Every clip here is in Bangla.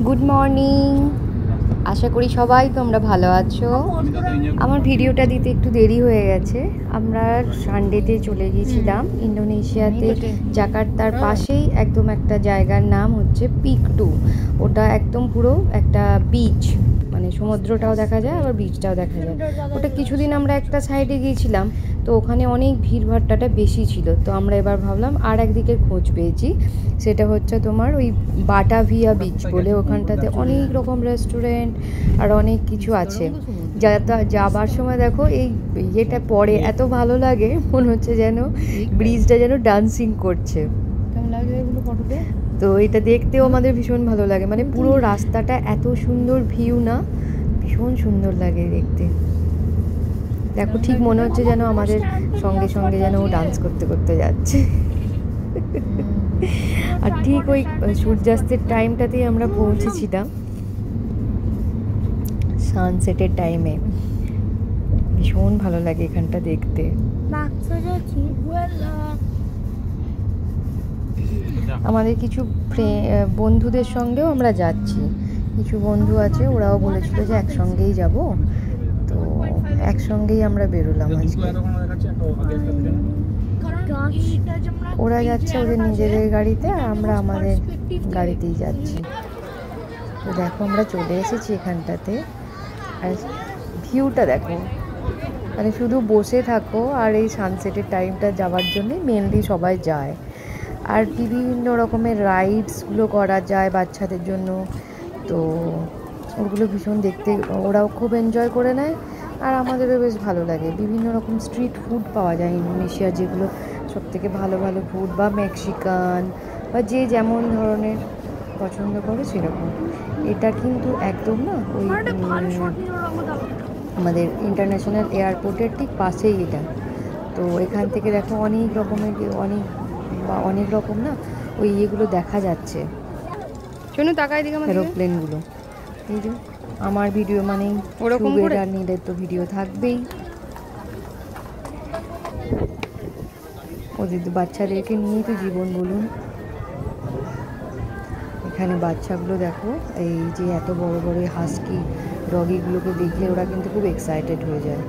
গুড মর্নিং, আশা করি সবাই তোমরা ভালো আছো। আমার ভিডিওটা দিতে একটু দেরি হয়ে গেছে। আমরা সানডেতে চলে গিয়েছিলাম ইন্দোনেশিয়াতে, জাকার্তার পাশেই একদম একটা জায়গার নাম হচ্ছে পিক 2। ওটা একদম পুরো একটা বিচ, মানে সমুদ্রটাও দেখা যায় আবার বিচটাও দেখা যায়। ওটা কিছুদিন আমরা একটা সাইডে গিয়েছিলাম, তো ওখানে অনেক ভিড়ভাট্টাটা বেশি ছিল। তো আমরা এবার ভাবলাম আর একদিকের খোঁজ পেয়েছি, সেটা হচ্ছে তোমার ওই বাটাভিয়া বিচ বলে। ওখানটাতে অনেক রকম রেস্টুরেন্ট আর অনেক কিছু আছে। যাবার সময় দেখো এই ইয়েটা পরে এত ভালো লাগে, মনে হচ্ছে যেন ব্রিজটা যেন ডান্সিং করছে। কেমন লাগে এগুলো ফটোতে? তো এটা দেখতেও আমাদের ভীষণ ভালো লাগে, মানে পুরো রাস্তাটা এত সুন্দর ভিউ না, ভীষণ সুন্দর লাগে দেখতে। দেখো ঠিক মনে হচ্ছে যেন আমাদের সঙ্গে সঙ্গে যেন ও ডান্স করতে করতে যাচ্ছে। আর ঠিক ওই সূর্যাস্তের টাইমটাতেই আমরা পৌঁছেছিলাম, সানসেটের টাইমে। ভীষণ ভালো লাগে এখানটা দেখতে। আমাদের কিছু বন্ধুদের সঙ্গেও আমরা যাচ্ছি। কিছু বন্ধু আছে, ওরাও বলেছিল যে একসঙ্গেই যাব, তো একসঙ্গেই আমরা বেরোলাম আজকে। ওরা যাচ্ছে ওদের নিজেদের গাড়িতে, আর আমরা আমাদের গাড়িতেই যাচ্ছি। তো দেখো আমরা চলে এসেছি এখানটাতে, আর ভিউটা দেখো, মানে শুধু বসে থাকো আর এই সানসেটের টাইমটা যাওয়ার জন্যে মেনলি সবাই যায়। আর বিভিন্ন রকমের রাইডসগুলো করা যায় বাচ্চাদের জন্য, তো ওগুলো ভীষণ দেখতে ওরাও খুব এনজয় করে নেয়, আর আমাদেরও বেশ ভালো লাগে। বিভিন্ন রকম স্ট্রিট ফুড পাওয়া যায় ইন্দোনেশিয়ার, যেগুলো সবথেকে ভালো ভালো ফুড, বা মেক্সিকান বা যে যেমন ধরনের পছন্দ করে সেরকম। এটা কিন্তু একদম না ওই আমাদের ইন্টারন্যাশনাল এয়ারপোর্টের ঠিক পাশেই এটা। তো এখান থেকে দেখো অনেক রকমের অনেক রকম না ওই ইয়েগুলো দেখা যাচ্ছে। শোনো তাকাই দিকে এরোপ্লেনগুলো। এই যে আমার ভিডিও মানেই ওরকম করে, আর নীলের তো ভিডিও থাকবেই। ওদের তো বাচ্চাদেরকে নিয়েই তো জীবন বলুন। এখানে বাচ্চাগুলো দেখো, এই যে এত বড় বড় হাস্কি ডগিগুলোকে দেখলে ওরা কিন্তু খুব এক্সাইটেড হয়ে যায়।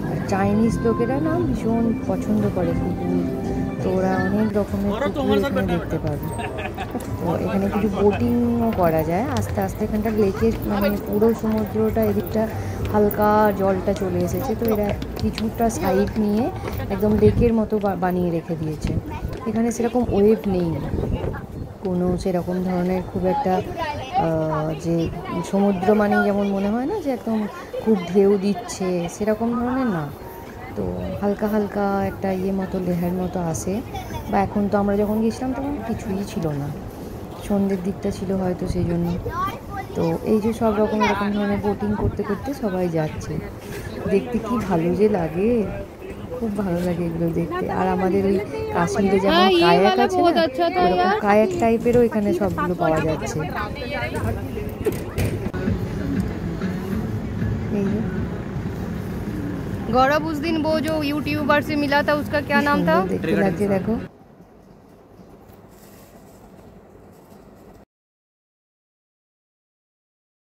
আর চাইনিজ লোকেরা না ভীষণ পছন্দ করে কুকুর, তো ওরা অনেক রকমের কুকুর এখানে দেখতে পাবে। তো এখানে কিছু বোটিংও করা যায় আস্তে আস্তে। এখানটা লেকের মানে পুরো সমুদ্রটা এদিকটা হালকা জলটা চলে এসেছে, তো এরা কিছুটা সাইড নিয়ে একদম লেকের মতো বানিয়ে রেখে দিয়েছে। এখানে সেরকম ওয়েভ নেই কোনো, সেরকম ধরনের খুব একটা যে সমুদ্র মানে যেমন মনে হয় না যে একদম খুব ঢেউ দিচ্ছে, সেরকম ধরনের না। তো হালকা হালকা একটা মতো লেহার মতো আসে। বা এখন তো আমরা যখন গেছিলাম তখন কিছুই ছিল না, সন্ধ্যের দিকটা ছিল হয়তো সেই জন্য। তো এই যে সব রকম এরকম ধরনের বোটিং করতে করতে সবাই যাচ্ছে, দেখতে কি ভালো যে লাগে, খুব ভালো লাগে এগুলো দেখতে। আর আমাদের ওই কাশ্মীরে যেমন কায়াক আছে না, ওরকম কায়াক টাইপেরও এখানে সবগুলো পাওয়া যাচ্ছে। गौरव उस दिन वो जो यूट्यूबर से मिला था उसका क्या नाम था? देखते লাগছে দেখো।